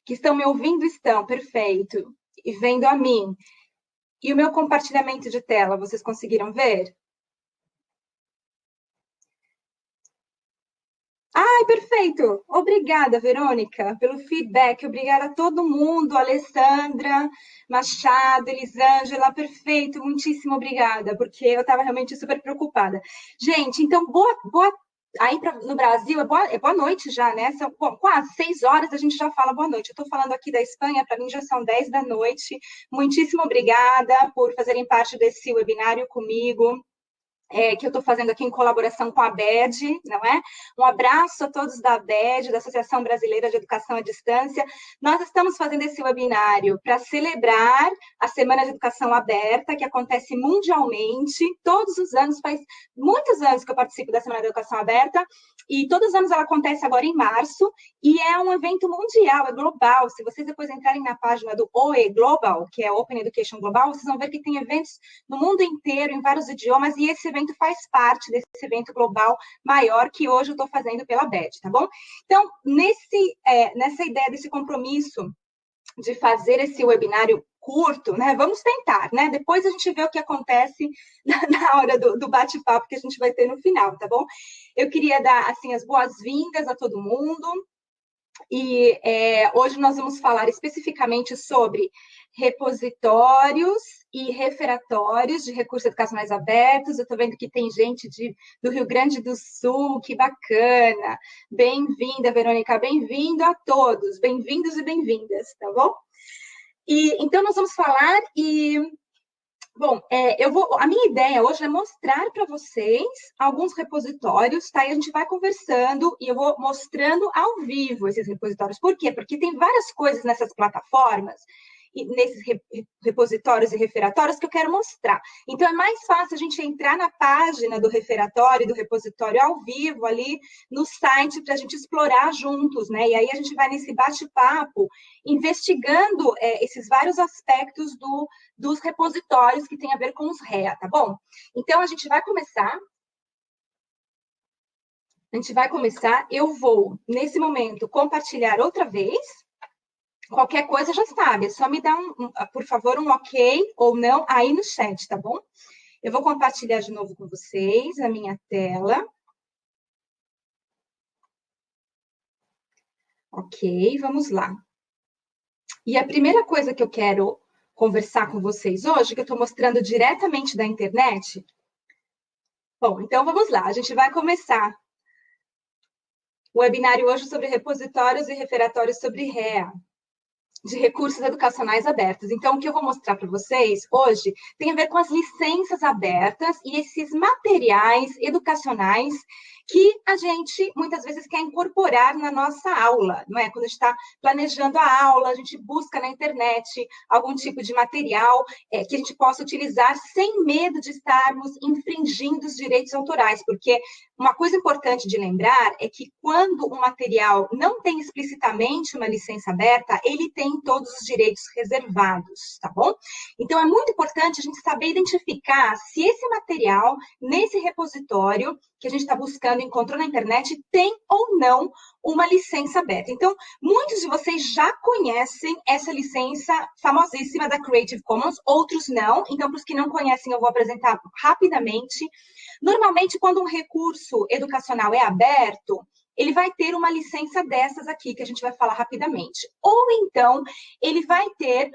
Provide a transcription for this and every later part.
Que estão me ouvindo estão, perfeito. E vendo a mim. E o meu compartilhamento de tela, vocês conseguiram ver? Ai, perfeito! Obrigada, Verônica, pelo feedback. Obrigada a todo mundo, Alessandra, Machado, Elisângela, perfeito. Muitíssimo obrigada, porque eu estava realmente super preocupada. Gente, então, boa aí no Brasil, é boa noite já, né? São quase 6 horas, a gente já fala boa noite. Eu estou falando aqui da Espanha, para mim já são 10 da noite. Muitíssimo obrigada por fazerem parte desse webinário comigo. Que eu estou fazendo aqui em colaboração com a ABED, não é? Um abraço a todos da ABED, da Associação Brasileira de Educação à Distância. Nós estamos fazendo esse webinário para celebrar a Semana de Educação Aberta, que acontece mundialmente, todos os anos, faz muitos anos que eu participo da Semana de Educação Aberta, e todos os anos ela acontece agora em março, e é um evento mundial, é global. Se vocês depois entrarem na página do OE Global, que é Open Education Global, vocês vão ver que tem eventos no mundo inteiro, em vários idiomas, e esse evento faz parte desse evento global maior que hoje eu estou fazendo pela BED, tá bom? Então, nessa ideia desse compromisso de fazer esse webinário curto, né? Vamos tentar, né? Depois a gente vê o que acontece na hora do bate-papo que a gente vai ter no final, tá bom? Eu queria dar, assim, as boas-vindas a todo mundo. E hoje nós vamos falar especificamente sobre repositórios e referatórios de recursos educacionais abertos. Eu estou vendo que tem gente do Rio Grande do Sul, que bacana. Bem-vinda, Verônica, bem-vindo a todos, bem-vindos e bem-vindas, tá bom? Então, nós vamos falar Bom, a minha ideia hoje é mostrar para vocês alguns repositórios, tá? E a gente vai conversando e eu vou mostrando ao vivo esses repositórios. Por quê? Porque tem várias coisas nessas plataformas, e nesses repositórios e referatórios que eu quero mostrar. Então, é mais fácil a gente entrar na página do referatório e do repositório ao vivo, ali no site, para a gente explorar juntos, né? E aí a gente vai nesse bate-papo, investigando esses vários aspectos dos repositórios que tem a ver com os REA, tá bom? Então, a gente vai começar. Eu vou, nesse momento, compartilhar outra vez. Qualquer coisa já sabe, é só me dar, por favor, um ok ou não aí no chat, tá bom? Eu vou compartilhar de novo com vocês a minha tela. Ok, vamos lá. E a primeira coisa que eu quero conversar com vocês hoje, que eu estou mostrando diretamente da internet. Bom, então vamos lá, a gente vai começar o webinário hoje sobre repositórios e referatórios sobre REA, de recursos educacionais abertos. Então, o que eu vou mostrar para vocês hoje tem a ver com as licenças abertas e esses materiais educacionais que a gente, muitas vezes, quer incorporar na nossa aula, não é? Quando a gente está planejando a aula, a gente busca na internet algum tipo de material que a gente possa utilizar sem medo de estarmos infringindo os direitos autorais, porque uma coisa importante de lembrar é que quando um material não tem explicitamente uma licença aberta, ele tem todos os direitos reservados, tá bom? Então, é muito importante a gente saber identificar se esse material, nesse repositório que a gente está buscando, encontrou na internet, tem ou não uma licença aberta. Então, muitos de vocês já conhecem essa licença famosíssima da Creative Commons, outros não. Então, para os que não conhecem, eu vou apresentar rapidamente. Normalmente, quando um recurso educacional é aberto, ele vai ter uma licença dessas aqui, que a gente vai falar rapidamente. Ou então, ele vai ter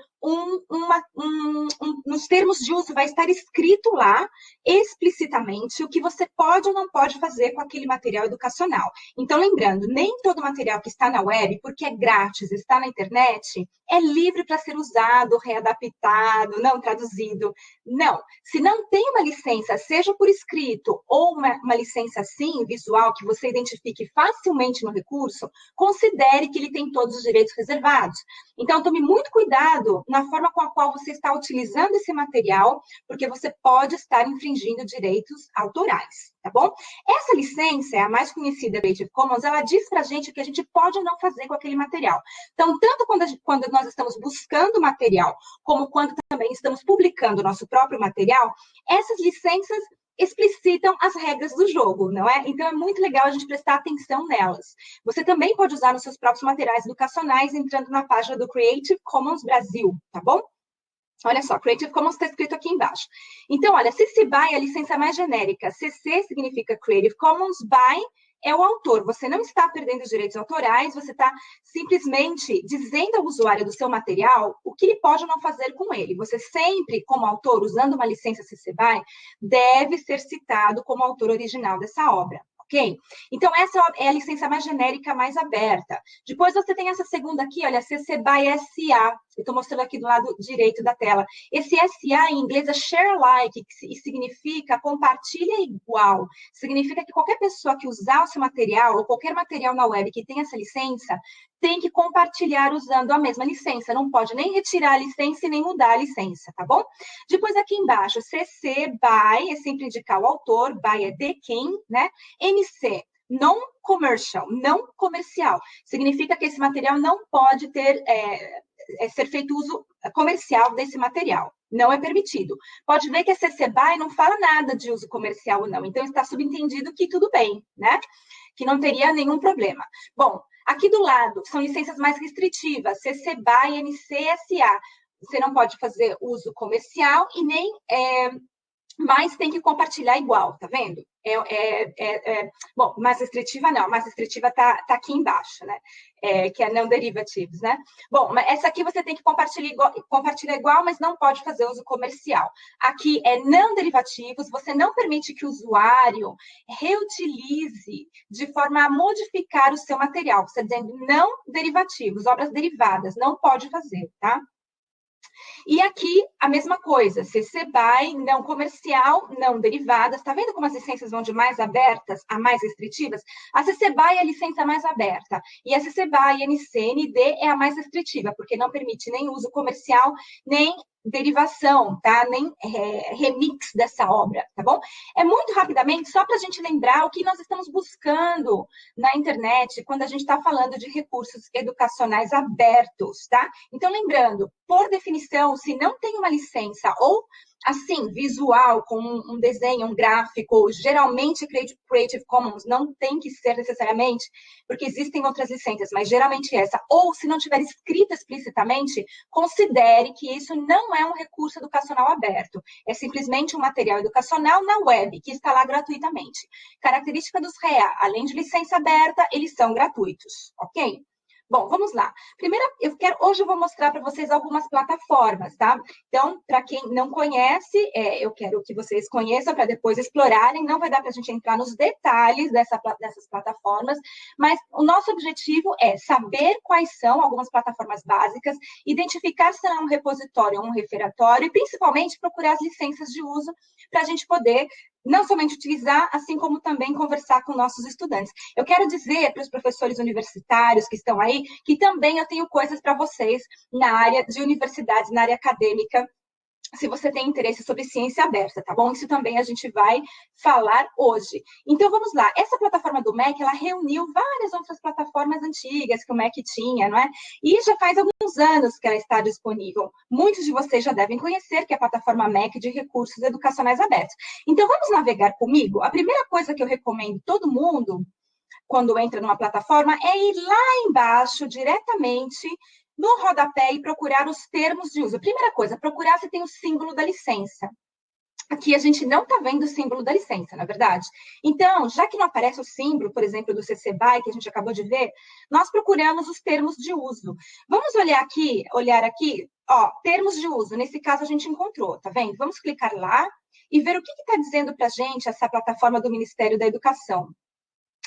nos termos de uso, vai estar escrito lá, explicitamente, o que você pode ou não pode fazer com aquele material educacional. Então, lembrando, nem todo material que está na web, porque é grátis, está na internet, é livre para ser usado, readaptado, não traduzido. Não. Se não tem uma licença, seja por escrito ou uma licença, sim, visual, que você identifique facilmente no recurso, considere que ele tem todos os direitos reservados. Então, tome muito cuidado na forma com a qual você está utilizando esse material, porque você pode estar infringindo direitos autorais, tá bom? Essa licença, a mais conhecida, Creative Commons, ela diz para a gente o que a gente pode ou não fazer com aquele material. Então, tanto quando nós estamos buscando material, como quando também estamos publicando o nosso próprio material, essas licenças explicitam as regras do jogo, não é? Então, é muito legal a gente prestar atenção nelas. Você também pode usar nos seus próprios materiais educacionais entrando na página do Creative Commons Brasil, tá bom? Olha só, Creative Commons está escrito aqui embaixo. Então, olha, CC BY é a licença mais genérica. CC significa Creative Commons, BY é o autor. Você não está perdendo os direitos autorais, você está simplesmente dizendo ao usuário do seu material o que ele pode ou não fazer com ele. Você sempre, como autor, usando uma licença CC BY, deve ser citado como autor original dessa obra. Ok? Então, essa é a licença mais genérica, mais aberta. Depois você tem essa segunda aqui, olha, CC BY SA. Eu estou mostrando aqui do lado direito da tela. Esse SA em inglês é share alike, que significa compartilha igual. Significa que qualquer pessoa que usar o seu material, ou qualquer material na web que tenha essa licença, tem que compartilhar usando a mesma licença. Não pode nem retirar a licença e nem mudar a licença, tá bom? Depois aqui embaixo, CC BY é sempre indicar o autor, BY é de quem, né? NC, non-commercial, não comercial. Significa que esse material não pode ter, ser feito uso comercial desse material. Não é permitido. Pode ver que a CC BY não fala nada de uso comercial ou não. Então, está subentendido que tudo bem, né? Que não teria nenhum problema. Bom, aqui do lado, são licenças mais restritivas, CC BY, NC-SA. Você não pode fazer uso comercial e nem... mas tem que compartilhar igual, tá vendo? Bom, mais restritiva não, mais restritiva tá aqui embaixo, né? Que é não derivativos, né? Bom, mas essa aqui você tem que compartilhar igual, mas não pode fazer uso comercial. Aqui é não derivativos, você não permite que o usuário reutilize de forma a modificar o seu material. Você está dizendo não derivativos, obras derivadas, não pode fazer, tá? E aqui, a mesma coisa, CC BY, não comercial, não derivadas. Está vendo como as licenças vão de mais abertas a mais restritivas? A CC BY é a licença mais aberta. E a CC BY NCND é a mais restritiva, porque não permite nem uso comercial, nem derivação, tá? Nem remix dessa obra, tá bom? É muito rapidamente, só para a gente lembrar o que nós estamos buscando na internet quando a gente está falando de recursos educacionais abertos, tá? Então, lembrando, por definição, se não tem uma licença ou assim, visual, com um desenho, um gráfico, geralmente Creative Commons não tem que ser necessariamente, porque existem outras licenças, mas geralmente essa. Ou, se não tiver escrito explicitamente, considere que isso não é um recurso educacional aberto. É simplesmente um material educacional na web, que está lá gratuitamente. Característica dos REA, além de licença aberta, eles são gratuitos, ok? Bom, vamos lá. Primeiro, hoje eu vou mostrar para vocês algumas plataformas, tá? Então, para quem não conhece, eu quero que vocês conheçam para depois explorarem. Não vai dar para a gente entrar nos detalhes dessas plataformas, mas o nosso objetivo é saber quais são algumas plataformas básicas, identificar se é um repositório ou um referatório, e principalmente procurar as licenças de uso para a gente poder não somente utilizar, assim como também conversar com nossos estudantes. Eu quero dizer para os professores universitários que estão aí, que também eu tenho coisas para vocês na área de universidades, na área acadêmica, se você tem interesse sobre ciência aberta, tá bom? Isso também a gente vai falar hoje. Então, vamos lá. Essa plataforma do MEC, ela reuniu várias outras plataformas antigas que o MEC tinha, não é? E já faz alguns anos que ela está disponível. Muitos de vocês já devem conhecer, que é a plataforma MEC de recursos educacionais abertos. Então, vamos navegar comigo? A primeira coisa que eu recomendo todo mundo, quando entra numa plataforma, é ir lá embaixo, diretamente no rodapé, e procurar os termos de uso. Primeira coisa, procurar se tem o símbolo da licença. Aqui a gente não está vendo o símbolo da licença, na verdade. Então, já que não aparece o símbolo, por exemplo, do CC BY, que a gente acabou de ver, nós procuramos os termos de uso. Vamos olhar aqui, ó, termos de uso. Nesse caso, a gente encontrou, tá vendo? Vamos clicar lá e ver o que está dizendo para a gente essa plataforma do Ministério da Educação.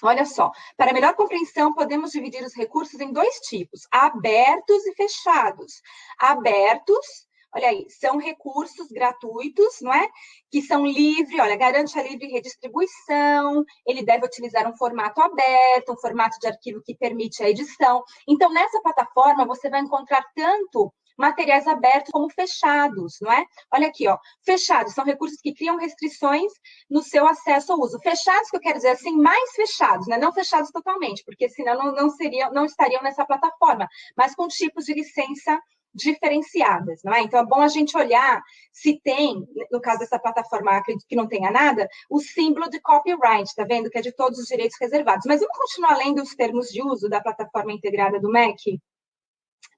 Olha só, para melhor compreensão, podemos dividir os recursos em dois tipos, abertos e fechados. Abertos, olha aí, são recursos gratuitos, não é? Que são livres, olha, garante a livre redistribuição, ele deve utilizar um formato aberto, um formato de arquivo que permite a edição. Então, nessa plataforma, você vai encontrar tanto materiais abertos como fechados, não é? Olha aqui, ó, fechados são recursos que criam restrições no seu acesso ao uso. Fechados, que eu quero dizer assim, mais fechados, né? Não fechados totalmente, porque senão não estariam nessa plataforma, mas com tipos de licença diferenciadas, não é? Então, é bom a gente olhar se tem, no caso dessa plataforma, acredito que não tenha nada, o símbolo de copyright, tá vendo? Que é de todos os direitos reservados. Mas vamos continuar lendo os termos de uso da plataforma integrada do MEC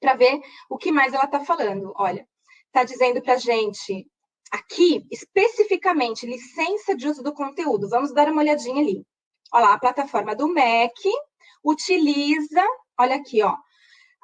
para ver o que mais ela está falando. Olha, está dizendo para a gente aqui, especificamente, licença de uso do conteúdo. Vamos dar uma olhadinha ali. Olha lá, a plataforma do MEC utiliza, olha aqui, ó,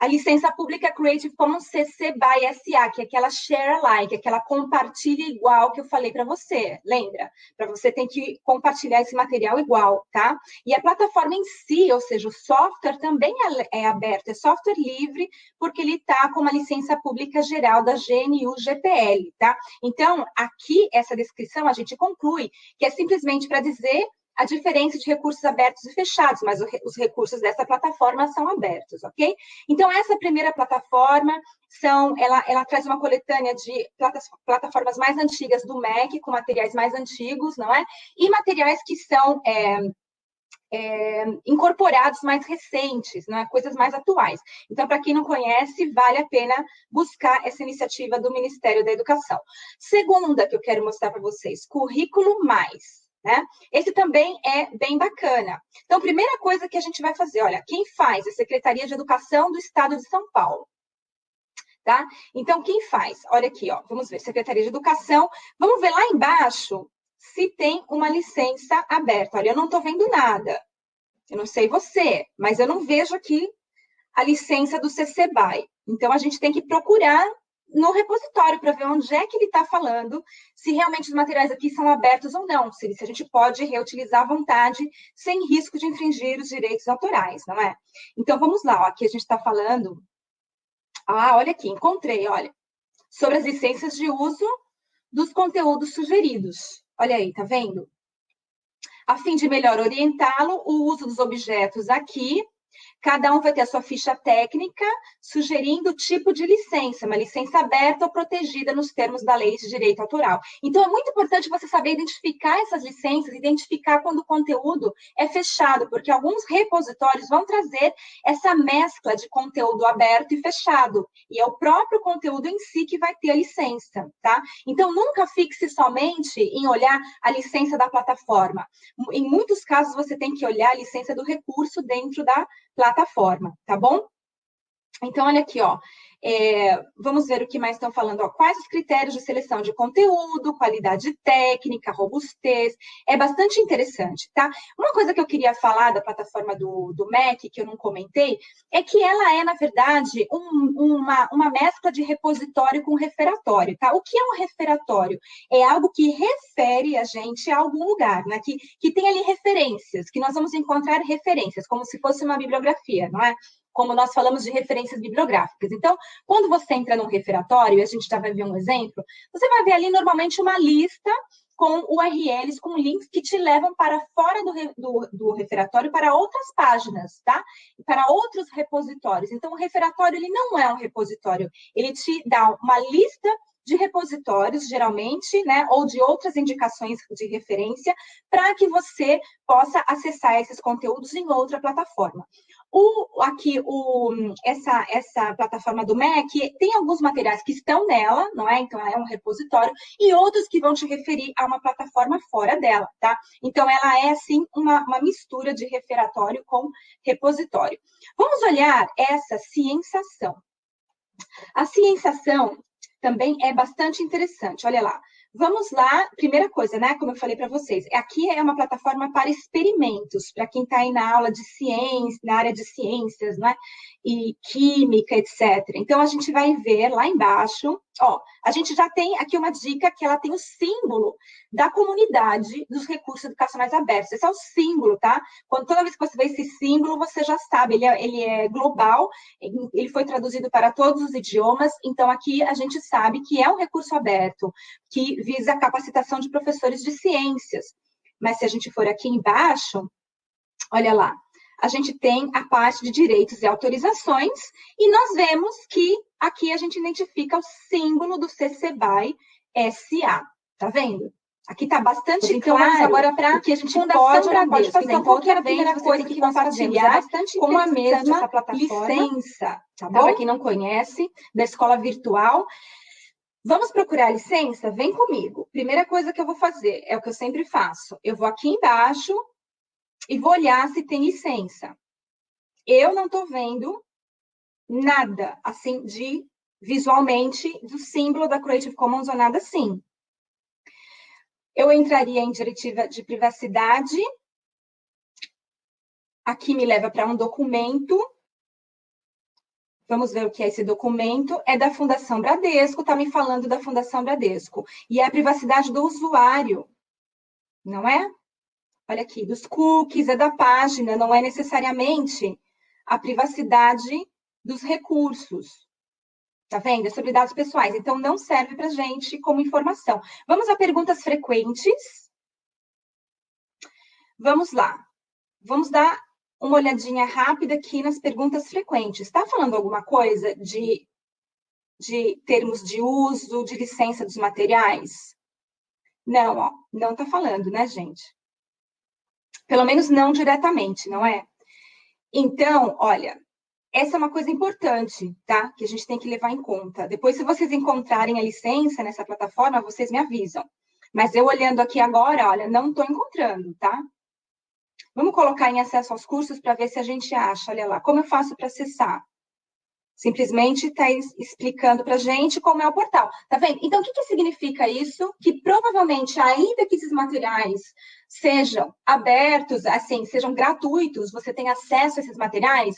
a licença pública Creative Commons CC BY SA, que é aquela share alike, aquela compartilha igual que eu falei para você, lembra? Para você tem que compartilhar esse material igual, tá? E a plataforma em si, ou seja, o software também é aberto, é software livre, porque ele está com uma licença pública geral da GNU-GPL, tá? Então, aqui, essa descrição, a gente conclui que é simplesmente para dizer a diferença de recursos abertos e fechados, mas os recursos dessa plataforma são abertos, ok? Então, essa primeira plataforma, ela traz uma coletânea de plataformas mais antigas do MEC, com materiais mais antigos, não é? E materiais que são incorporados mais recentes, não é? Coisas mais atuais. Então, para quem não conhece, vale a pena buscar essa iniciativa do Ministério da Educação. Segunda que eu quero mostrar para vocês, Currículo Mais. Né? Esse também é bem bacana. Então, primeira coisa que a gente vai fazer, olha, quem faz? A Secretaria de Educação do Estado de São Paulo. Tá? Então, quem faz? Olha aqui, ó, vamos ver, Secretaria de Educação. Vamos ver lá embaixo se tem uma licença aberta. Olha, eu não estou vendo nada. Eu não sei você, mas eu não vejo aqui a licença do CC BY. Então, a gente tem que procurar no repositório para ver onde é que ele está falando, se realmente os materiais aqui são abertos ou não, se a gente pode reutilizar à vontade, sem risco de infringir os direitos autorais, não é? Então, vamos lá, ó, aqui a gente está falando... Ah, olha aqui, encontrei, olha, sobre as licenças de uso dos conteúdos sugeridos. Olha aí, tá vendo? A fim de melhor orientá-lo, o uso dos objetos aqui... Cada um vai ter a sua ficha técnica, sugerindo o tipo de licença, uma licença aberta ou protegida nos termos da lei de direito autoral. Então, é muito importante você saber identificar essas licenças, identificar quando o conteúdo é fechado, porque alguns repositórios vão trazer essa mescla de conteúdo aberto e fechado, e é o próprio conteúdo em si que vai ter a licença, tá? Então, nunca fixe somente em olhar a licença da plataforma. Em muitos casos, você tem que olhar a licença do recurso dentro da plataforma, tá bom? Então, olha aqui, ó. Vamos ver o que mais estão falando. Ó. Quais os critérios de seleção de conteúdo, qualidade técnica, robustez. É bastante interessante, tá? Uma coisa que eu queria falar da plataforma do MEC, que eu não comentei, é que ela é, na verdade, uma mescla de repositório com referatório, tá? O que é um referatório? É algo que refere a gente a algum lugar, né? Que tem ali referências, que nós vamos encontrar referências, como se fosse uma bibliografia, não é? Como nós falamos de referências bibliográficas. Então, quando você entra num referatório, e a gente já vai ver um exemplo, você vai ver ali normalmente uma lista com URLs, com links que te levam para fora do referatório, para outras páginas, tá? Para outros repositórios. Então, o referatório, ele não é um repositório, ele te dá uma lista de repositórios, geralmente, né, ou de outras indicações de referência, para que você possa acessar esses conteúdos em outra plataforma. Essa plataforma do MEC tem alguns materiais que estão nela, não é? Então, ela é um repositório, e outros que vão te referir a uma plataforma fora dela, tá? Então, ela é, assim, uma mistura de referatório com repositório. Vamos olhar essa ciênciação. A ciênciação também é bastante interessante, olha lá. Vamos lá, primeira coisa, né? Como eu falei para vocês, aqui é uma plataforma para experimentos, para quem está aí na aula de ciência, na área de ciências, né? E química, etc. Então, a gente vai ver lá embaixo, ó, a gente já tem aqui uma dica que ela tem o símbolo da comunidade dos recursos educacionais abertos. Esse é o símbolo, tá? Toda vez que você vê esse símbolo, você já sabe, ele é global, ele foi traduzido para todos os idiomas, então aqui a gente sabe que é um recurso aberto, que visa a capacitação de professores de ciências. Mas se a gente for aqui embaixo, olha lá, a gente tem a parte de direitos e autorizações, e nós vemos que aqui a gente identifica o símbolo do CC BY SA, tá vendo? Aqui está bastante então, claro vamos agora para o que a gente Fundação pode ou não pode Bradesco. fazer. Então, Então, qualquer outra primeira coisa que nós fazemos é bastante com a mesma essa plataforma, licença, tá bom? Para quem não conhece, da escola virtual. Vamos procurar a licença? Vem comigo. Primeira coisa que eu vou fazer é o que eu sempre faço. Eu vou aqui embaixo e vou olhar se tem licença. Eu não estou vendo nada, assim, de visualmente do símbolo da Creative Commons ou nada assim. Eu entraria em diretiva de privacidade. Aqui me leva para um documento. Vamos ver o que é esse documento. É da Fundação Bradesco, está me falando da Fundação Bradesco. E é a privacidade do usuário, não é? Olha aqui, dos cookies, é da página, não é necessariamente a privacidade dos recursos. Tá vendo? É sobre dados pessoais. Então, não serve para a gente como informação. Vamos a perguntas frequentes. Vamos lá. Vamos dar uma olhadinha rápida aqui nas perguntas frequentes. Está falando alguma coisa de termos de uso, de licença dos materiais? Não, ó, não está falando, né, gente? Pelo menos não diretamente, não é? Então, olha, essa é uma coisa importante, tá? Que a gente tem que levar em conta. Depois, se vocês encontrarem a licença nessa plataforma, vocês me avisam. Mas eu olhando aqui agora, olha, não estou encontrando, tá? Vamos colocar em acesso aos cursos para ver se a gente acha. Olha lá, como eu faço para acessar? Simplesmente está explicando para a gente como é o portal. Tá vendo? Então, o que significa isso? Que provavelmente, ainda que esses materiais sejam abertos, assim, sejam gratuitos, você tem acesso a esses materiais,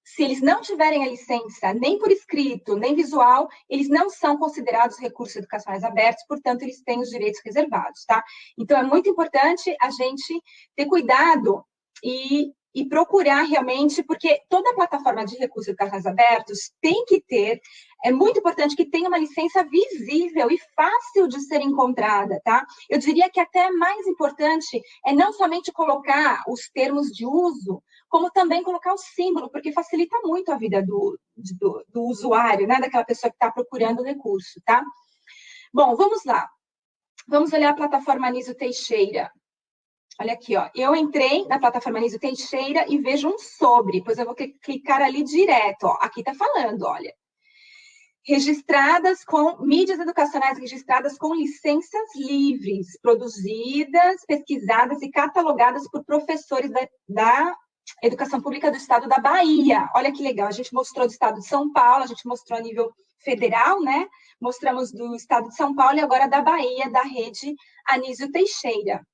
se eles não tiverem a licença, nem por escrito, nem visual, eles não são considerados recursos educacionais abertos, portanto, eles têm os direitos reservados, tá? Então, é muito importante a gente ter cuidado e procurar realmente, porque toda plataforma de recursos educacionais abertos tem que ter, é muito importante que tenha uma licença visível e fácil de ser encontrada, tá? Eu diria que até mais importante é não somente colocar os termos de uso, como também colocar o símbolo, porque facilita muito a vida do usuário, né? Daquela pessoa que está procurando o recurso, tá? Bom, vamos lá. Vamos olhar a plataforma Anísio Teixeira. Olha aqui, ó. Eu entrei na plataforma Anísio Teixeira e vejo um sobre, pois eu vou clicar ali direto, ó. Aqui está falando, olha. Registradas com mídias educacionais registradas com licenças livres, produzidas, pesquisadas e catalogadas por professores da Educação Pública do Estado da Bahia. Olha que legal, a gente mostrou do Estado de São Paulo, a gente mostrou a nível federal, né? Mostramos do Estado de São Paulo e agora da Bahia, da rede Anísio Teixeira.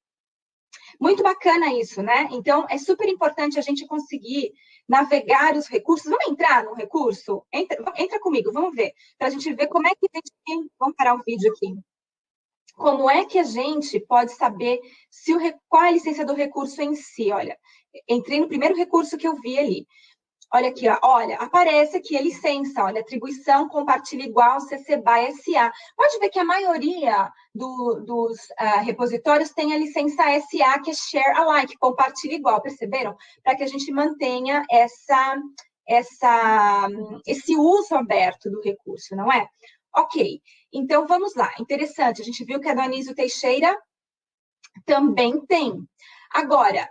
Muito bacana isso, né? Então, é super importante a gente conseguir navegar os recursos. Vamos entrar no recurso? Entra comigo, vamos ver. Para a gente ver como é que a gente... Vamos parar o vídeo aqui. Como é que a gente pode saber se qual é a licença do recurso em si? Olha, entrei no primeiro recurso que eu vi ali. Olha aqui, ó, olha, aparece aqui a licença, olha, atribuição compartilha igual CC BY SA. Pode ver que a maioria dos repositórios tem a licença SA, que é Share Alike, compartilha igual, perceberam? Para que a gente mantenha esse uso aberto do recurso, não é? Ok, então vamos lá, interessante, a gente viu que a do Anísio Teixeira também tem. Agora,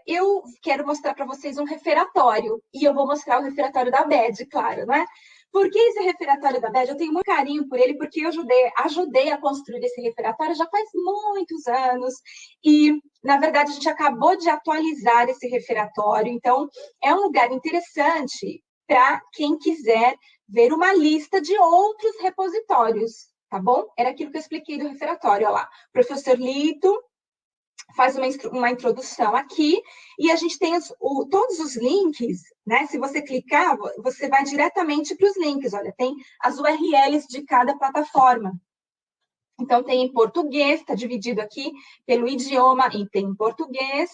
eu quero mostrar para vocês um referatório, e eu vou mostrar o referatório da BED, claro, né? Por que esse referatório da BED? Eu tenho muito carinho por ele, porque eu ajudei a construir esse referatório já faz muitos anos, e, na verdade, a gente acabou de atualizar esse referatório, então, é um lugar interessante para quem quiser ver uma lista de outros repositórios, tá bom? Era aquilo que eu expliquei do referatório, olha lá. Professor Lito faz uma introdução aqui, e a gente tem todos os links, né? Se você clicar, você vai diretamente para os links, olha, tem as URLs de cada plataforma. Então, tem em português, está dividido aqui pelo idioma, e tem em português.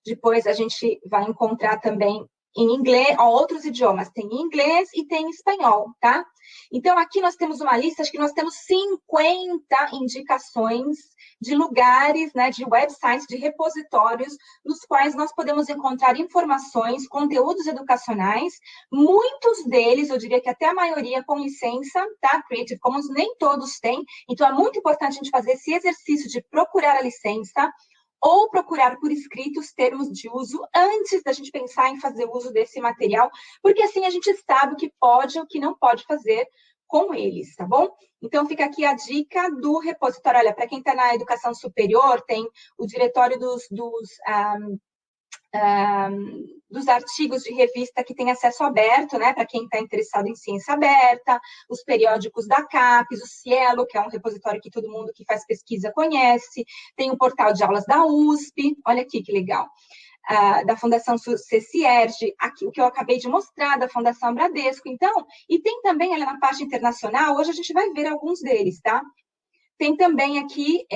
Depois, a gente vai encontrar também em inglês, ó, outros idiomas, tem em inglês e tem em espanhol, tá? Então, aqui nós temos uma lista, acho que nós temos 50 indicações de lugares, né, de websites, de repositórios, nos quais nós podemos encontrar informações, conteúdos educacionais, muitos deles, eu diria que até a maioria com licença, tá? Creative Commons, nem todos têm, então é muito importante a gente fazer esse exercício de procurar a licença, ou procurar por escrito os termos de uso antes da gente pensar em fazer uso desse material, porque assim a gente sabe o que pode e o que não pode fazer com eles, tá bom? Então, fica aqui a dica do repositório. Olha, para quem está na educação superior, tem o diretório dos artigos de revista que tem acesso aberto, né, para quem está interessado em ciência aberta, os periódicos da CAPES, o Cielo, que é um repositório que todo mundo que faz pesquisa conhece, tem o portal de aulas da USP, olha aqui que legal, da Fundação CCIERJ, aqui o que eu acabei de mostrar, da Fundação Bradesco, então, e tem também ali na parte internacional, hoje a gente vai ver alguns deles, tá? Tem também aqui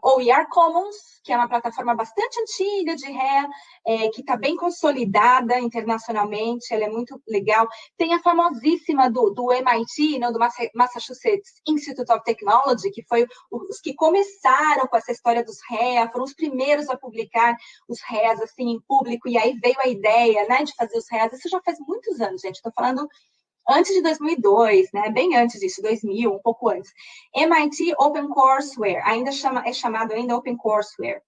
OER Commons, que é uma plataforma bastante antiga de RE, que está bem consolidada internacionalmente, ela é muito legal. Tem a famosíssima do MIT, não, do Massachusetts Institute of Technology, que foi os que começaram com essa história dos REA, foram os primeiros a publicar os REAs assim, em público, e aí veio a ideia, né, de fazer os REAs. Isso já faz muitos anos, gente, estou falando antes de 2002, né? Bem antes disso, 2000, um pouco antes. MIT OpenCourseWare, é chamado ainda OpenCourseWare.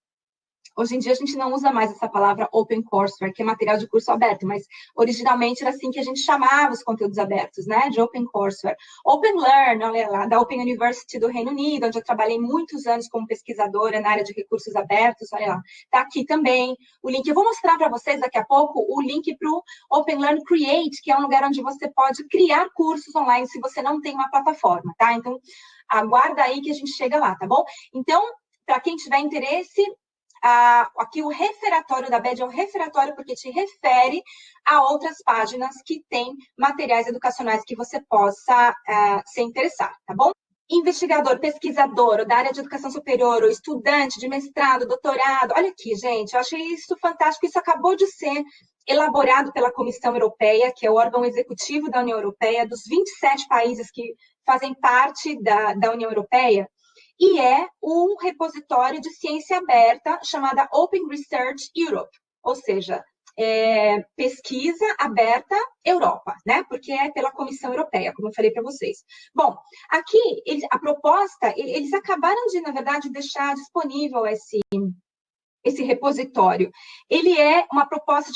Hoje em dia a gente não usa mais essa palavra open courseware, que é material de curso aberto, mas originalmente era assim que a gente chamava os conteúdos abertos, né? De open courseware. Open Learn, olha lá, da Open University do Reino Unido, onde eu trabalhei muitos anos como pesquisadora na área de recursos abertos, olha lá. Tá aqui também o link. Eu vou mostrar para vocês daqui a pouco o link para o Open Learn Create, que é um lugar onde você pode criar cursos online se você não tem uma plataforma, tá? Então, aguarda aí que a gente chega lá, tá bom? Então, para quem tiver interesse, aqui o referatório da BED é um referatório porque te refere a outras páginas que têm materiais educacionais que você possa se interessar, tá bom? Investigador, pesquisador, ou da área de educação superior, ou estudante de mestrado, doutorado, olha aqui, gente, eu achei isso fantástico, isso acabou de ser elaborado pela Comissão Europeia, que é o órgão executivo da União Europeia, dos 27 países que fazem parte da União Europeia, e é um repositório de ciência aberta chamada Open Research Europe, ou seja, pesquisa aberta Europa, né? Porque é pela Comissão Europeia, como eu falei para vocês. Bom, aqui a proposta, eles acabaram de, na verdade, deixar disponível esse repositório. Ele é uma proposta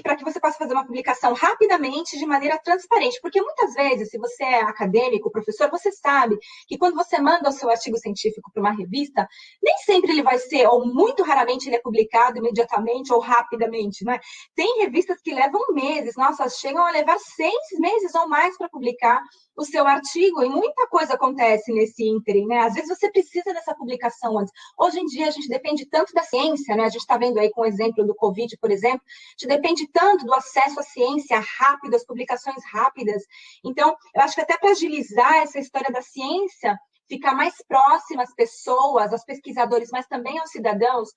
para que você possa fazer uma publicação rapidamente, de maneira transparente, porque muitas vezes, se você é acadêmico, professor, você sabe que quando você manda o seu artigo científico para uma revista, nem sempre ele vai ser, ou muito raramente ele é publicado imediatamente ou rapidamente, né? Tem revistas que levam meses, nossa, chegam a levar 6 meses ou mais para publicar o seu artigo, e muita coisa acontece nesse ínterim, né? Às vezes você precisa dessa publicação antes. Hoje em dia, a gente depende tanto da ciência, né? A gente está vendo aí com o exemplo do Covid, por exemplo, a gente depende tanto do acesso à ciência rápido, às publicações rápidas. Então, eu acho que até para agilizar essa história da ciência, ficar mais próxima às pessoas, aos pesquisadores, mas também aos cidadãos,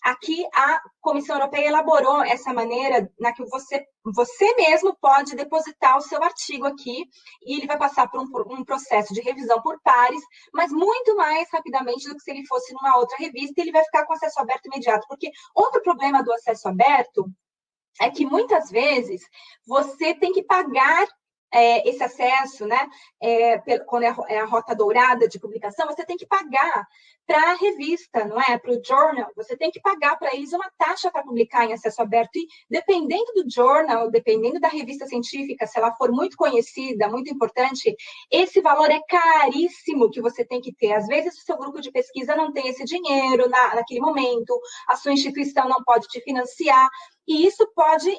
aqui a Comissão Europeia elaborou essa maneira na que você mesmo pode depositar o seu artigo aqui e ele vai passar por um processo de revisão por pares, mas muito mais rapidamente do que se ele fosse numa outra revista, e ele vai ficar com acesso aberto imediato, porque outro problema do acesso aberto é que muitas vezes você tem que pagar esse acesso, né? Quando é a rota dourada de publicação, você tem que pagar para a revista, não é? Para o journal, você tem que pagar para eles uma taxa para publicar em acesso aberto, e dependendo do journal, dependendo da revista científica, se ela for muito conhecida, muito importante, esse valor é caríssimo que você tem que ter. Às vezes o seu grupo de pesquisa não tem esse dinheiro naquele momento, a sua instituição não pode te financiar, e isso pode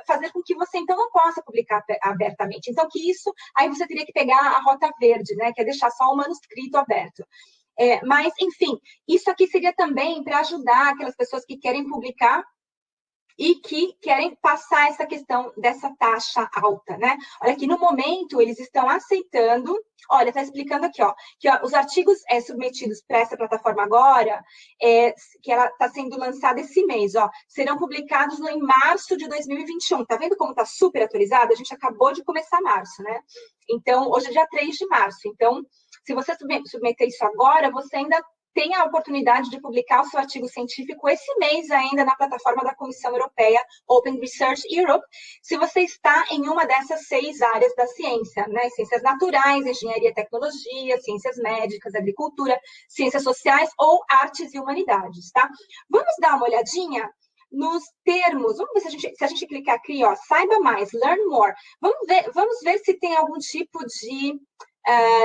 fazer com que você, então, não possa publicar abertamente. Então, aí você teria que pegar a rota verde, né, que é deixar só o manuscrito aberto. Mas, enfim, isso aqui seria também para ajudar aquelas pessoas que querem publicar e que querem passar essa questão dessa taxa alta, né? Olha que no momento eles estão aceitando, olha, está explicando aqui, ó, que ó, os artigos submetidos para essa plataforma agora, que ela está sendo lançada esse mês, ó, serão publicados em março de 2021. Tá vendo como está super atualizado? A gente acabou de começar março, né? Então, hoje é dia 3 de março. Então, se você submeter isso agora, você ainda tem a oportunidade de publicar o seu artigo científico esse mês ainda na plataforma da Comissão Europeia Open Research Europe, se você está em uma dessas 6 áreas da ciência, né? Ciências naturais, engenharia e tecnologia, ciências médicas, agricultura, ciências sociais ou artes e humanidades, tá? Vamos dar uma olhadinha nos termos. Vamos ver se a gente clicar aqui, ó, saiba mais, learn more. Vamos ver se tem algum tipo de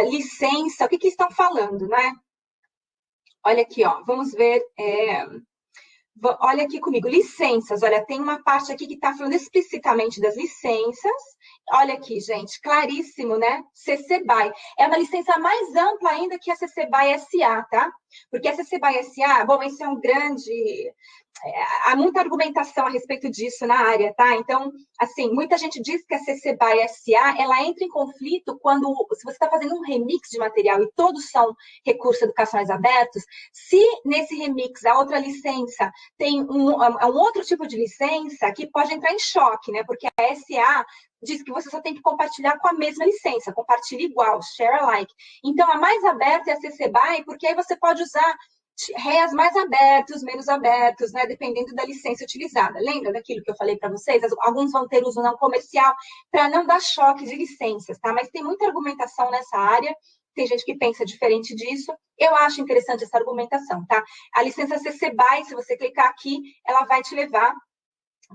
licença, o que estão falando, né? Olha aqui, ó, vamos ver. Olha aqui comigo, licenças. Olha, tem uma parte aqui que está falando explicitamente das licenças. Olha aqui, gente, claríssimo, né? CC BY. É uma licença mais ampla ainda que a CC BY SA, tá? Porque a CC BY SA, bom, esse é um grande... há muita argumentação a respeito disso na área, tá? Então, assim, muita gente diz que a CC BY SA, ela entra em conflito quando, se você está fazendo um remix de material e todos são recursos educacionais abertos, se nesse remix a outra licença tem um outro tipo de licença que pode entrar em choque, né? Porque a SA diz que você só tem que compartilhar com a mesma licença, compartilha igual, share alike. Então, a mais aberta é a CC BY, porque aí você pode usar REAs mais abertos, menos abertos, né, dependendo da licença utilizada. Lembra daquilo que eu falei para vocês? Alguns vão ter uso não comercial para não dar choque de licenças, tá? Mas tem muita argumentação nessa área, tem gente que pensa diferente disso. Eu acho interessante essa argumentação, tá? A licença CC BY, se você clicar aqui, ela vai te levar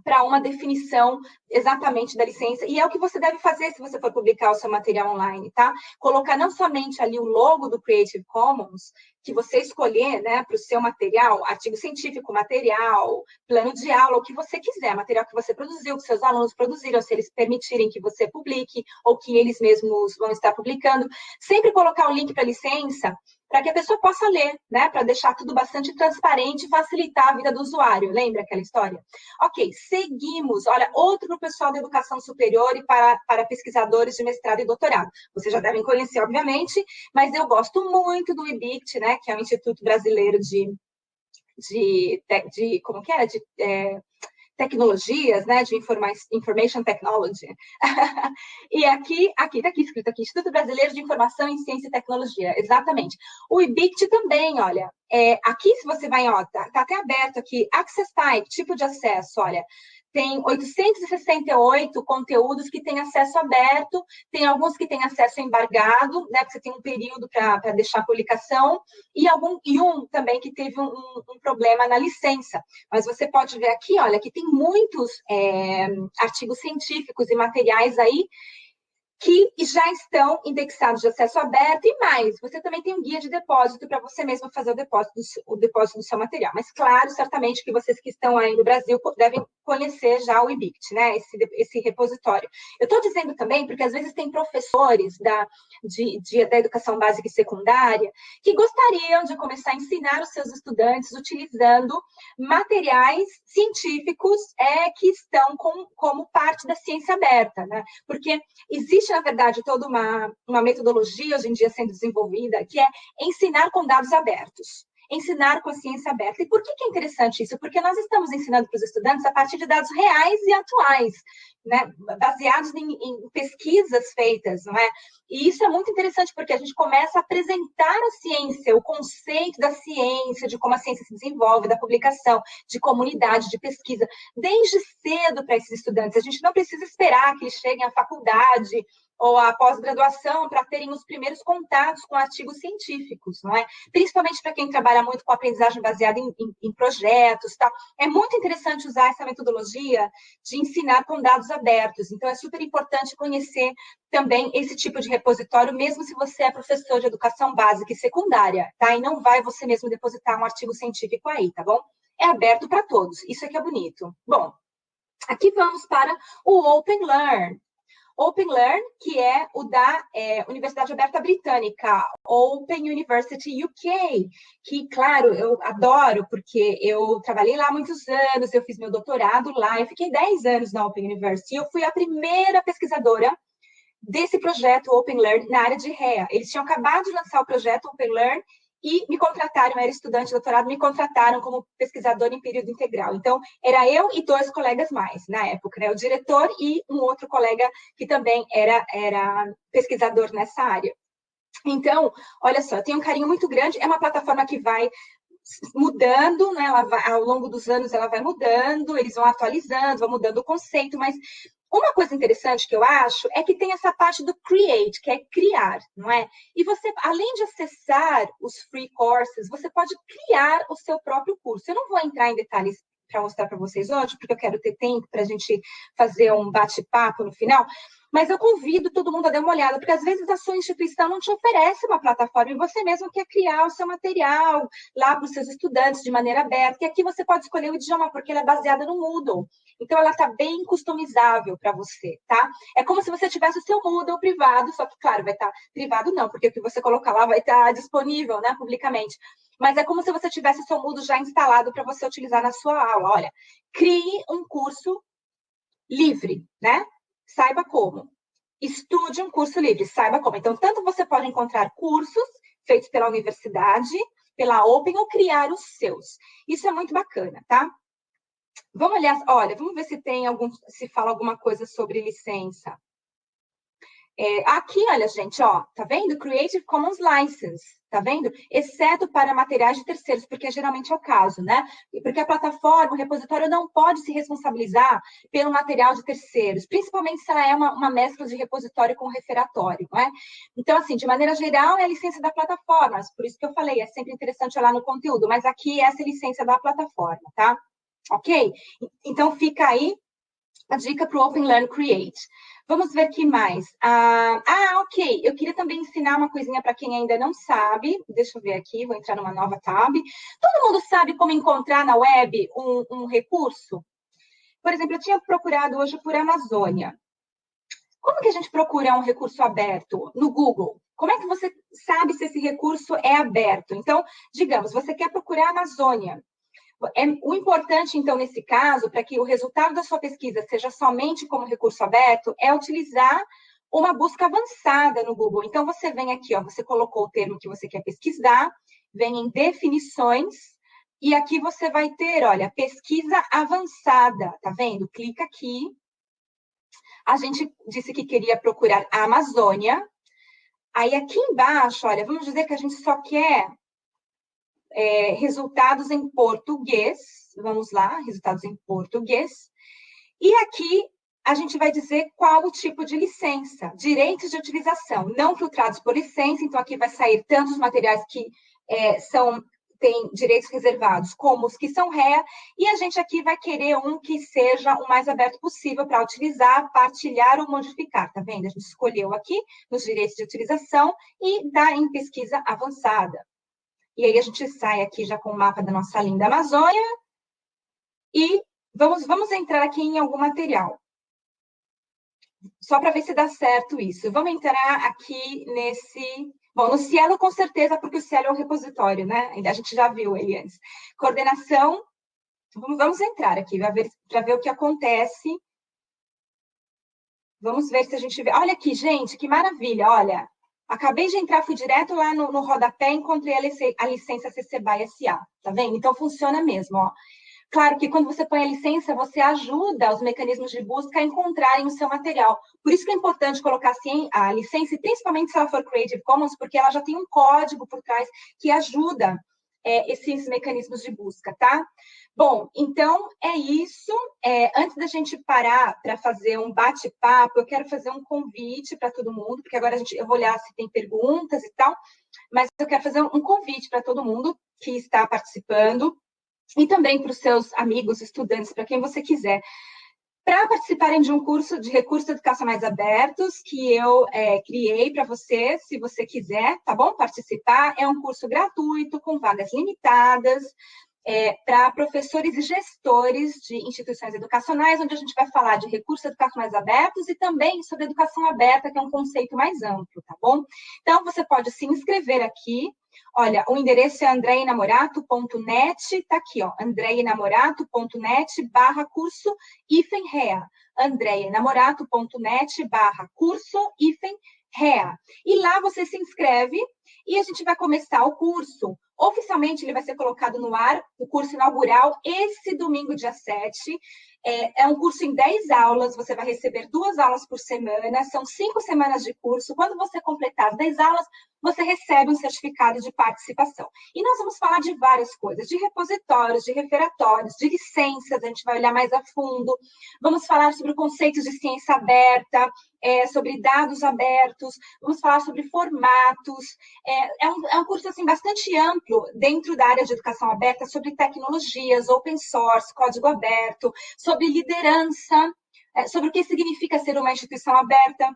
para uma definição exatamente da licença, e é o que você deve fazer se você for publicar o seu material online, tá? Colocar não somente ali o logo do Creative Commons, que você escolher, né, para o seu material, artigo científico, material, plano de aula, o que você quiser, material que você produziu, que seus alunos produziram, se eles permitirem que você publique, ou que eles mesmos vão estar publicando, sempre colocar o link para a licença, para que a pessoa possa ler, né, para deixar tudo bastante transparente e facilitar a vida do usuário. Lembra aquela história? Ok, seguimos. Olha, outro para o pessoal da educação superior e para pesquisadores de mestrado e doutorado. Vocês já devem conhecer, obviamente, mas eu gosto muito do IBICT, né, que é o Instituto Brasileiro de como que era? Tecnologias, né, de Information Technology. E aqui está aqui, escrito aqui, Instituto Brasileiro de Informação em Ciência e Tecnologia, exatamente. O IBICT também, olha, aqui se você vai, ó, tá até aberto aqui, Access Type, tipo de acesso, olha, tem 868 conteúdos que têm acesso aberto, tem alguns que têm acesso embargado, né, porque você tem um período para deixar a publicação, e um também que teve um problema na licença. Mas você pode ver aqui, olha, que tem muitos artigos científicos e materiais aí que já estão indexados de acesso aberto e mais. Você também tem um guia de depósito para você mesmo fazer o depósito do seu material. Mas, claro, certamente que vocês que estão aí no Brasil devem conhecer já o IBICT, né? Esse repositório. Eu estou dizendo também porque, às vezes, tem professores da educação básica e secundária que gostariam de começar a ensinar os seus estudantes utilizando materiais científicos que estão como parte da ciência aberta, né? Porque existe, na verdade, toda uma metodologia hoje em dia sendo desenvolvida, que é ensinar com dados abertos, ensinar com a ciência aberta. E por que é interessante isso? Porque nós estamos ensinando para os estudantes a partir de dados reais e atuais, né? Baseados em pesquisas feitas, não é? E isso é muito interessante, porque a gente começa a apresentar a ciência, o conceito da ciência, de como a ciência se desenvolve, da publicação, de comunidade, de pesquisa, desde cedo para esses estudantes. A gente não precisa esperar que eles cheguem à faculdade ou à pós-graduação para terem os primeiros contatos com artigos científicos, não é? Principalmente para quem trabalha muito com aprendizagem baseada em projetos, tal. É muito interessante usar essa metodologia de ensinar com dados abertos. Então, é super importante conhecer também esse tipo de repositório, mesmo se você é professor de educação básica e secundária, tá? E não vai você mesmo depositar um artigo científico aí, tá bom? É aberto para todos. Isso aqui é bonito. Bom, aqui vamos para o Open Learn. Open Learn, que é o da Universidade Aberta Britânica, Open University UK, que, claro, eu adoro, porque eu trabalhei lá há muitos anos, eu fiz meu doutorado lá, eu fiquei 10 anos na Open University, eu fui a primeira pesquisadora desse projeto Open Learn na área de REA. Eles tinham acabado de lançar o projeto Open Learn e me contrataram, eu era estudante de doutorado, me contrataram como pesquisadora em período integral. Então, era eu e 2 colegas mais, na época, né? O diretor e um outro colega que também era pesquisador nessa área. Então, olha só, eu tenho um carinho muito grande, é uma plataforma que vai mudando, né? Ao longo dos anos ela vai mudando, eles vão atualizando, vão mudando o conceito, mas uma coisa interessante que eu acho é que tem essa parte do create, que é criar, não é? E você, além de acessar os free courses, você pode criar o seu próprio curso. Eu não vou entrar em detalhes para mostrar para vocês hoje, porque eu quero ter tempo para a gente fazer um bate-papo no final, mas eu convido todo mundo a dar uma olhada, porque às vezes a sua instituição não te oferece uma plataforma e você mesmo quer criar o seu material lá para os seus estudantes de maneira aberta. E aqui você pode escolher o idioma, porque ela é baseada no Moodle. Então, ela está bem customizável para você, tá? É como se você tivesse o seu Moodle privado, só que, claro, vai estar privado não, porque o que você colocar lá vai estar disponível, né, publicamente. Mas é como se você tivesse o seu Moodle já instalado para você utilizar na sua aula. Olha, crie um curso livre, né? Saiba como. Estude um curso livre, saiba como. Então, tanto você pode encontrar cursos feitos pela universidade, pela Open, ou criar os seus. Isso é muito bacana, tá? Vamos olhar, olha, vamos ver se fala alguma coisa sobre licença. Aqui, olha, gente, ó, tá vendo? Creative Commons License, tá vendo? Exceto para materiais de terceiros, porque geralmente é o caso, né? Porque a plataforma, o repositório não pode se responsabilizar pelo material de terceiros, principalmente se ela é uma mescla de repositório com referatório, não é? Então, assim, de maneira geral, é a licença da plataforma, por isso que eu falei, é sempre interessante olhar no conteúdo, mas aqui essa é a licença da plataforma, tá? Ok? Então, fica aí a dica para o Open Learn Create. Vamos ver que mais. Ok. Eu queria também ensinar uma coisinha para quem ainda não sabe. Deixa eu ver aqui, vou entrar numa nova tab. Todo mundo sabe como encontrar na web um recurso? Por exemplo, eu tinha procurado hoje por Amazônia. Como que a gente procura um recurso aberto no Google? Como é que você sabe se esse recurso é aberto? Então, digamos, você quer procurar Amazônia. O importante, então, nesse caso, para que o resultado da sua pesquisa seja somente como recurso aberto, é utilizar uma busca avançada no Google. Então, você vem aqui, ó, você colocou o termo que você quer pesquisar, vem em definições, e aqui você vai ter, olha, pesquisa avançada, tá vendo? Clica aqui. A gente disse que queria procurar a Amazônia. Aí, aqui embaixo, olha, vamos dizer que a gente só quer resultados em português. Vamos lá, resultados em português. E aqui a gente vai dizer qual o tipo de licença. Direitos de utilização, não filtrados por licença. Então, aqui vai sair tanto os materiais que têm direitos reservados, como os que são REA. E a gente aqui vai querer um que seja o mais aberto possível para utilizar, partilhar ou modificar. Tá vendo? A gente escolheu aqui nos direitos de utilização e dá em pesquisa avançada. E aí a gente sai aqui já com o mapa da nossa linda Amazônia e vamos entrar aqui em algum material. Só para ver se dá certo isso. Vamos entrar aqui nesse... Bom, no Cielo com certeza, porque o Cielo é um repositório, né? A gente já viu ele antes. Coordenação, vamos entrar aqui para ver o que acontece. Vamos ver se a gente vê. Olha aqui, gente, que maravilha, olha. Acabei de entrar, fui direto lá no rodapé e encontrei a licença CC BY SA, tá vendo? Então, funciona mesmo, ó. Claro que quando você põe a licença, você ajuda os mecanismos de busca a encontrarem o seu material. Por isso que é importante colocar assim a licença, e principalmente se ela for Creative Commons, porque ela já tem um código por trás que ajuda esses mecanismos de busca, tá? Bom, então é isso. Antes da gente parar para fazer um bate-papo, eu quero fazer um convite para todo mundo, porque agora eu vou olhar se tem perguntas e tal, mas eu quero fazer um convite para todo mundo que está participando e também para os seus amigos, estudantes, para quem você quiser, para participarem de um curso de recursos educacionais abertos que eu criei para você, se você quiser, tá bom? Participar. É um curso gratuito, com vagas limitadas. para professores e gestores de instituições educacionais, onde a gente vai falar de recursos educacionais abertos e também sobre educação aberta, que é um conceito mais amplo, tá bom? Então, você pode se inscrever aqui. Olha, o endereço é andreinamorato.net, tá aqui, ó, andreinamorato.net/curso-rea, andreinamorato.net/curso-rea. E lá você se inscreve e a gente vai começar o curso. Oficialmente, ele vai ser colocado no ar, o curso inaugural, esse domingo, dia 7. É um curso em 10 aulas, você vai receber 2 aulas por semana, são 5 semanas de curso. Quando você completar as 10 aulas, você recebe um certificado de participação. E nós vamos falar de várias coisas, de repositórios, de referatórios, de licenças, a gente vai olhar mais a fundo. Vamos falar sobre conceitos de ciência aberta, sobre dados abertos, vamos falar sobre formatos. É um curso assim, bastante amplo dentro da área de educação aberta, sobre tecnologias, open source, código aberto, sobre liderança, sobre o que significa ser uma instituição aberta,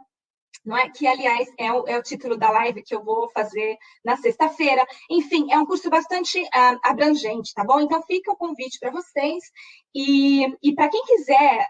não é? Que, aliás, é o título da live que eu vou fazer na sexta-feira. Enfim, é um curso bastante abrangente, tá bom? Então, fica o convite para vocês. E para quem quiser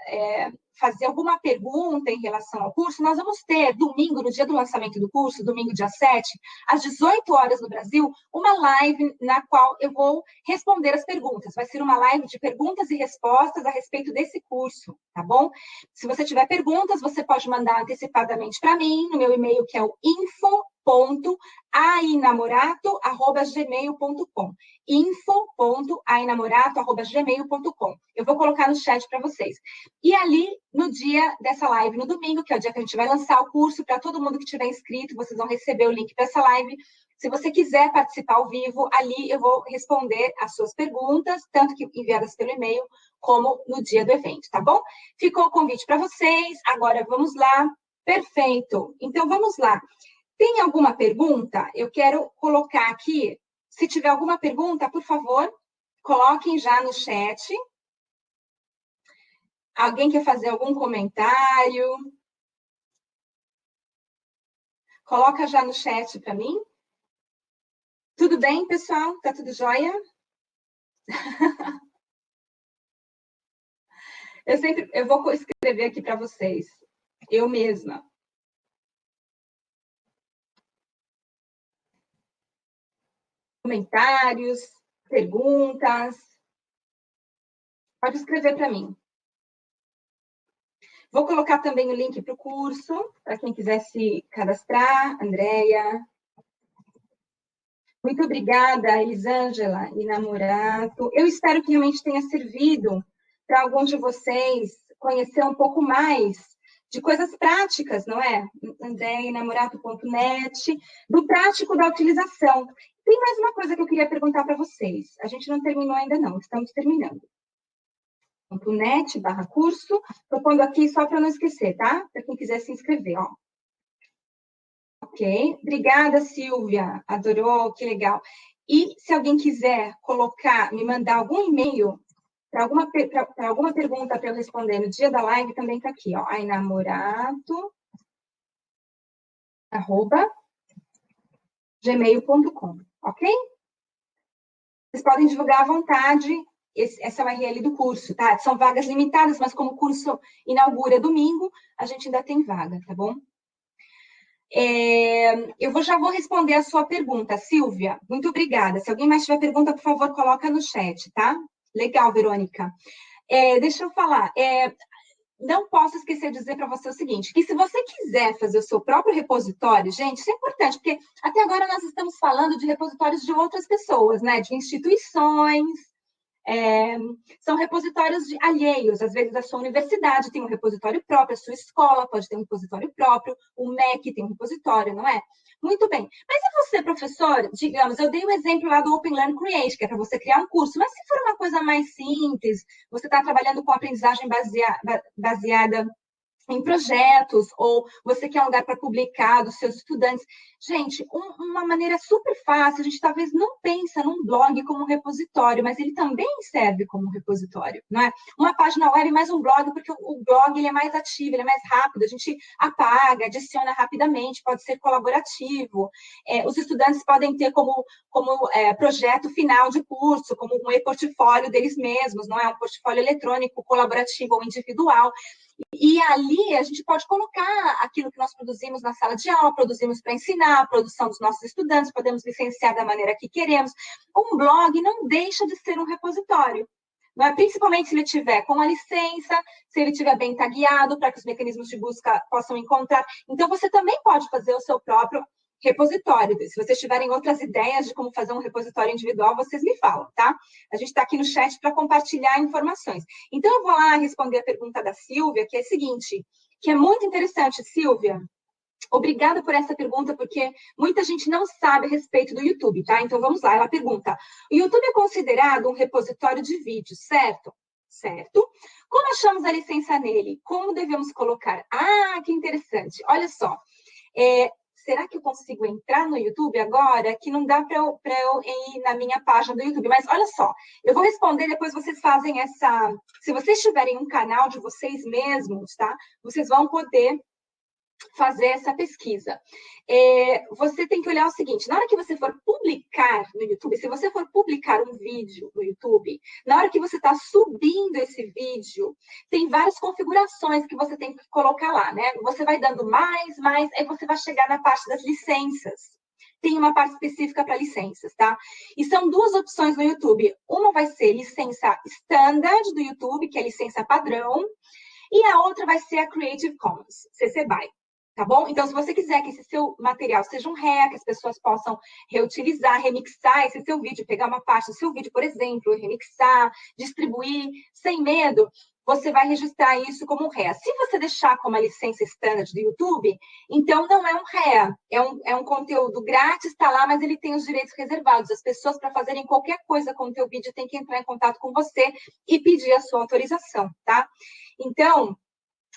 fazer alguma pergunta em relação ao curso, nós vamos ter domingo, no dia do lançamento do curso, domingo, dia 7, às 18 horas no Brasil, uma live na qual eu vou responder as perguntas. Vai ser uma live de perguntas e respostas a respeito desse curso, tá bom? Se você tiver perguntas, você pode mandar antecipadamente para mim, no meu e-mail, que é o info.ainamorato@gmail.com. info.ainamorato@gmail.com. Eu vou colocar no chat para vocês. E ali, no dia dessa live, no domingo, que é o dia que a gente vai lançar o curso, para todo mundo que tiver inscrito, vocês vão receber o link para essa live. Se você quiser participar ao vivo, ali eu vou responder as suas perguntas, tanto que enviadas pelo e-mail, como no dia do evento, tá bom? Ficou o convite para vocês. Agora, vamos lá. Perfeito. Então, vamos lá. Tem alguma pergunta? Eu quero colocar aqui. Se tiver alguma pergunta, por favor, coloquem já no chat. Alguém quer fazer algum comentário? Coloca já no chat para mim. Tudo bem, pessoal? Tá tudo jóia? Eu vou escrever aqui para vocês. Eu mesma. Comentários, perguntas. Pode escrever para mim. Vou colocar também o link para o curso, para quem quiser se cadastrar. Andréia. Muito obrigada, Elisângela e Namorato. Eu espero que realmente tenha servido para alguns de vocês conhecer um pouco mais de coisas práticas, não é? andreinamorato.net, do prático da utilização. Tem mais uma coisa que eu queria perguntar para vocês. A gente não terminou ainda não, estamos terminando. .net/curso. Estou pondo aqui só para não esquecer, tá? Para quem quiser se inscrever, ó. Ok. Obrigada, Silvia. Adorou, que legal. E se alguém quiser me mandar algum e-mail para alguma pergunta para eu responder no dia da live, também está aqui, ó. ainamorato@gmail.com, ok? Vocês podem divulgar à vontade. Essa é a URL do curso, tá? São vagas limitadas, mas como o curso inaugura domingo, a gente ainda tem vaga, tá bom? Eu já vou responder a sua pergunta, Silvia. Muito obrigada. Se alguém mais tiver pergunta, por favor, coloca no chat, tá? Legal, Verônica. Deixa eu falar. Não posso esquecer de dizer para você o seguinte, que se você quiser fazer o seu próprio repositório, gente, isso é importante, porque até agora nós estamos falando de repositórios de outras pessoas, né? De instituições. São repositórios alheios, às vezes a sua universidade tem um repositório próprio, a sua escola pode ter um repositório próprio, o MEC tem um repositório, não é? Muito bem. Mas se você, professor, digamos, eu dei o exemplo lá do Open Learn Create, que é para você criar um curso, mas se for uma coisa mais simples, você está trabalhando com aprendizagem baseada em projetos, ou você quer um lugar para publicar dos seus estudantes. Gente, uma maneira super fácil, a gente talvez não pensa num blog como um repositório, mas ele também serve como um repositório, não é? Uma página web mais um blog, porque o blog ele é mais ativo, ele é mais rápido, a gente apaga, adiciona rapidamente, pode ser colaborativo. Os estudantes podem ter como projeto final de curso, como um e-portfólio deles mesmos, não é? Um portfólio eletrônico, colaborativo ou individual. E ali a gente pode colocar aquilo que nós produzimos na sala de aula, produzimos para ensinar, a produção dos nossos estudantes, podemos licenciar da maneira que queremos. Um blog não deixa de ser um repositório, não é? Principalmente se ele tiver com a licença, se ele tiver bem tagueado, para que os mecanismos de busca possam encontrar. Então, você também pode fazer o seu próprio repositório. Se vocês tiverem outras ideias de como fazer um repositório individual, vocês me falam, tá? A gente está aqui no chat para compartilhar informações. Então, eu vou lá responder a pergunta da Silvia, que é a seguinte, que é muito interessante, Silvia. Obrigada por essa pergunta, porque muita gente não sabe a respeito do YouTube, tá? Então, vamos lá. Ela pergunta, o YouTube é considerado um repositório de vídeos, certo? Certo. Como achamos a licença nele? Como devemos colocar? Ah, que interessante. Olha só. Será que eu consigo entrar no YouTube agora? Que não dá para eu ir na minha página do YouTube. Mas olha só, eu vou responder, depois vocês fazem essa... Se vocês tiverem um canal de vocês mesmos, tá? Vocês vão poder fazer essa pesquisa. Você tem que olhar o seguinte, na hora que você for publicar no YouTube, se você for publicar um vídeo no YouTube, na hora que você está subindo esse vídeo, tem várias configurações que você tem que colocar lá, né? Você vai dando mais, aí você vai chegar na parte das licenças. Tem uma parte específica para licenças, tá? E são duas opções no YouTube. Uma vai ser licença standard do YouTube, que é licença padrão, e a outra vai ser a Creative Commons, CC BY. Tá bom? Então, se você quiser que esse seu material seja um REA, que as pessoas possam reutilizar, remixar esse seu vídeo, pegar uma parte do seu vídeo, por exemplo, remixar, distribuir, sem medo, você vai registrar isso como um REA. Se você deixar como a licença standard do YouTube, então não é um REA, é um conteúdo grátis, está lá, mas ele tem os direitos reservados. As pessoas, para fazerem qualquer coisa com o teu vídeo, têm que entrar em contato com você e pedir a sua autorização, tá? Então,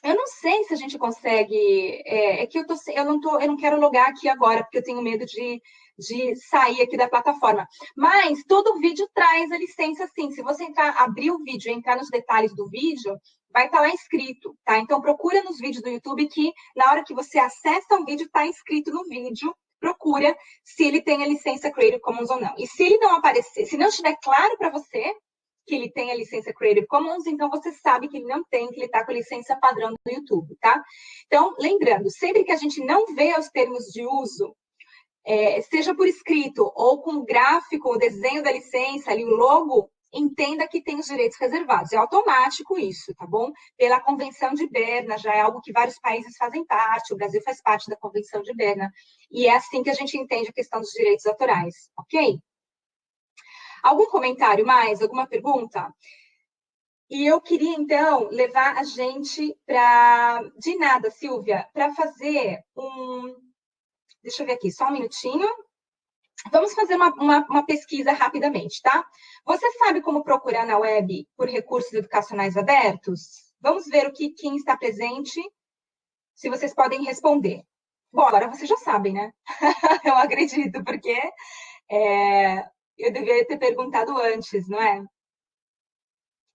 eu não sei se a gente consegue. Que eu não quero logar aqui agora, porque eu tenho medo de sair aqui da plataforma. Mas todo vídeo traz a licença, sim. Se você abrir o vídeo e entrar nos detalhes do vídeo, vai estar lá escrito, tá? Então, procura nos vídeos do YouTube que, na hora que você acessa o vídeo, está escrito no vídeo. Procura se ele tem a licença Creative Commons ou não. E se ele não aparecer, se não estiver claro para você que ele tem a licença Creative Commons, então você sabe que ele não tem, que ele está com a licença padrão do YouTube, tá? Então, lembrando, sempre que a gente não vê os termos de uso, seja por escrito ou com o gráfico, o desenho da licença, ali o logo, entenda que tem os direitos reservados. É automático isso, tá bom? Pela Convenção de Berna, já é algo que vários países fazem parte, o Brasil faz parte da Convenção de Berna, e é assim que a gente entende a questão dos direitos autorais, ok? Algum comentário mais? Alguma pergunta? E eu queria, então, levar a gente para... De nada, Silvia, para fazer um... Deixa eu ver aqui, só um minutinho. Vamos fazer uma pesquisa rapidamente, tá? Você sabe como procurar na web por recursos educacionais abertos? Vamos ver quem está presente, se vocês podem responder. Bom, agora vocês já sabem, né? Eu acredito, porque... eu deveria ter perguntado antes, não é?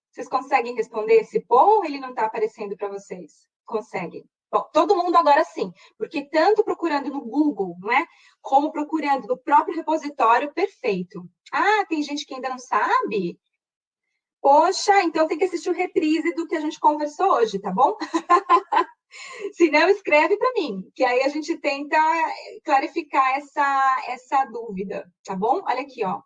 Vocês conseguem responder esse ou ele não está aparecendo para vocês? Conseguem. Bom, todo mundo agora sim, porque tanto procurando no Google, não é? Como procurando no próprio repositório, perfeito. Ah, tem gente que ainda não sabe? Poxa, então tem que assistir o reprise do que a gente conversou hoje, tá bom? Se não, escreve para mim, que aí a gente tenta clarificar essa dúvida, tá bom? Olha aqui, ó.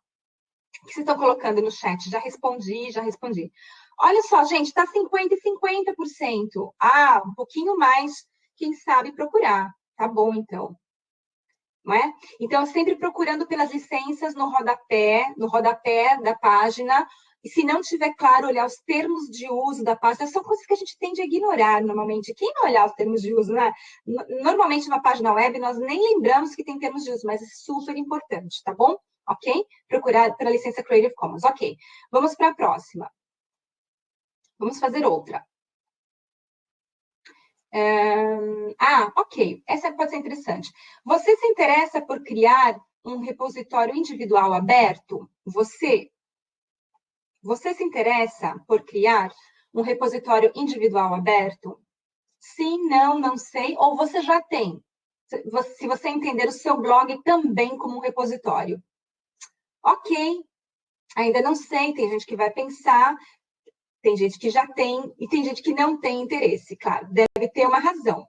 O que vocês estão colocando no chat? Já respondi. Olha só, gente, está 50% e 50%. Ah, um pouquinho mais, quem sabe procurar. Tá bom, então. Não é? Então, sempre procurando pelas licenças no rodapé da página. E se não tiver claro, olhar os termos de uso da página, são coisas que a gente tende a ignorar normalmente. Quem não olhar os termos de uso, né? Normalmente, na página web, nós nem lembramos que tem termos de uso, mas é super importante, tá bom? Ok? Procurar pela licença Creative Commons. Ok. Vamos para a próxima. Vamos fazer outra. Ok, essa pode ser interessante. Você se interessa por criar um repositório individual aberto? Você se interessa por criar um repositório individual aberto? Sim, não, não sei, ou você já tem? Se você entender o seu blog também como um repositório. Ok, ainda não sei, tem gente que vai pensar, tem gente que já tem, e tem gente que não tem interesse, claro, deve ter uma razão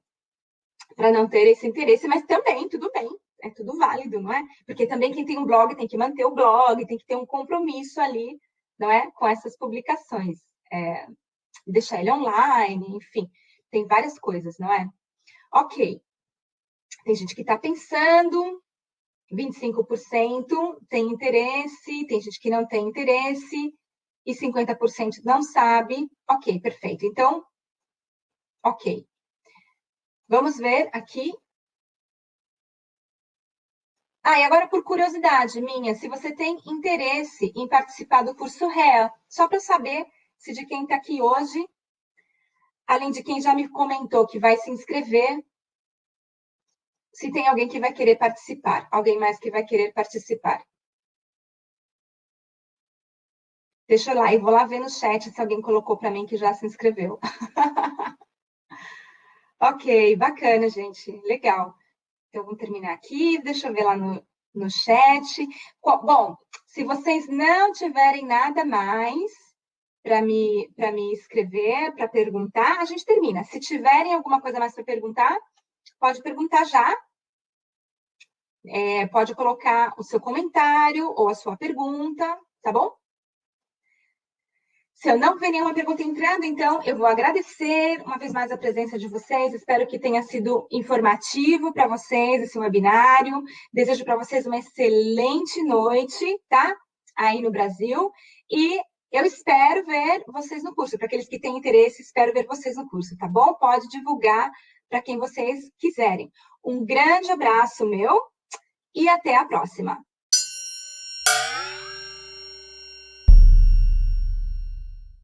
para não ter esse interesse, mas também, tudo bem, é tudo válido, não é? Porque também quem tem um blog tem que manter o blog, tem que ter um compromisso ali, não é? Com essas publicações. Deixar ele online, enfim, tem várias coisas, não é? Ok, tem gente que está pensando, 25% tem interesse, tem gente que não tem interesse, e 50% não sabe. Ok, perfeito. Então, ok. Vamos ver aqui. E agora por curiosidade minha, se você tem interesse em participar do curso REA, só para saber se de quem está aqui hoje, além de quem já me comentou que vai se inscrever, se tem alguém que vai querer participar, alguém mais que vai querer participar. Deixa eu lá, eu vou lá ver no chat se alguém colocou para mim que já se inscreveu. Ok, bacana, gente, legal. Então, vamos terminar aqui, deixa eu ver lá no chat. Bom, se vocês não tiverem nada mais para me escrever, para perguntar, a gente termina. Se tiverem alguma coisa mais para perguntar, pode perguntar já. Pode colocar o seu comentário ou a sua pergunta, tá bom? Se eu não ver nenhuma pergunta entrando, então, eu vou agradecer uma vez mais a presença de vocês. Espero que tenha sido informativo para vocês esse webinário. Desejo para vocês uma excelente noite, tá? Aí no Brasil. E eu espero ver vocês no curso. Para aqueles que têm interesse, espero ver vocês no curso, tá bom? Pode divulgar para quem vocês quiserem. Um grande abraço meu e até a próxima.